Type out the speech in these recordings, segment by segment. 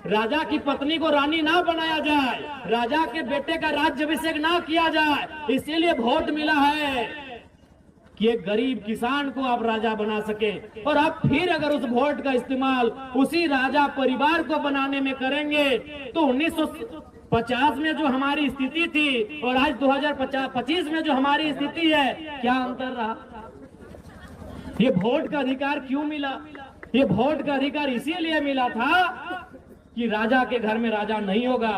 राजा की पत्नी को रानी ना बनाया जाए, राजा के बेटे का राज्याभिषेक ना किया जाए, इसीलिए वोट मिला है कि एक गरीब किसान को आप राजा बना सके। और आप फिर अगर उस वोट का इस्तेमाल उसी राजा परिवार को बनाने में करेंगे तो 1950 में जो हमारी स्थिति थी और आज 2025 में जो हमारी स्थिति है, क्या अंतर रहा? ये वोट का अधिकार क्यों मिला? ये वोट का अधिकार इसीलिए मिला था कि राजा के घर में राजा नहीं होगा,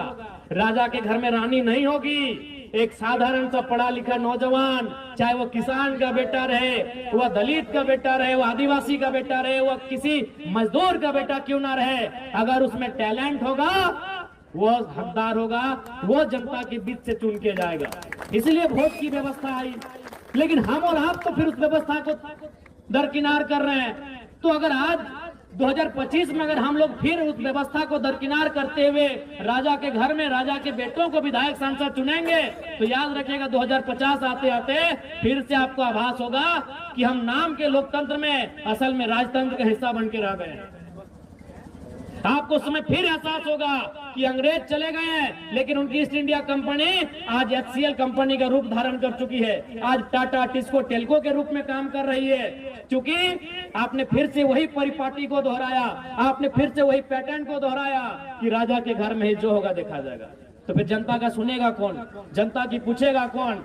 राजा के घर में रानी नहीं होगी। एक साधारण सा पढ़ा लिखा नौजवान, चाहे वो किसान का बेटा रहे, वह दलित का बेटा रहे, वह आदिवासी का बेटा रहे, वह किसी मजदूर का बेटा क्यों ना रहे, अगर उसमें टैलेंट होगा वो हकदार होगा, वो जनता के बीच से चुन के जाएगा। इसलिए वोट की व्यवस्था आई। लेकिन हम और आप तो फिर उस व्यवस्था को दरकिनार कर रहे हैं। तो अगर आज 2025 में अगर हम लोग फिर उस व्यवस्था को दरकिनार करते हुए राजा के घर में राजा के बेटों को विधायक सांसद चुनेंगे तो याद रखिएगा 2050 आते आते फिर से आपको आभास होगा कि हम नाम के लोकतंत्र में असल में राजतंत्र का हिस्सा बन के रह गए हैं। आपको उस समय फिर एहसास होगा कि अंग्रेज चले गए हैं, लेकिन उनकी ईस्ट इंडिया कंपनी आज HCL कंपनी का रूप धारण कर चुकी है। आज टाटा टिस्को टेल्को के रूप में काम कर रही है, क्योंकि आपने फिर से वही परिपाटी को दोहराया, आपने फिर से वही पैटर्न को दोहराया कि राजा के घर में ही जो होगा देखा जाएगा। तो फिर जनता का सुनेगा कौन? जनता की पूछेगा कौन?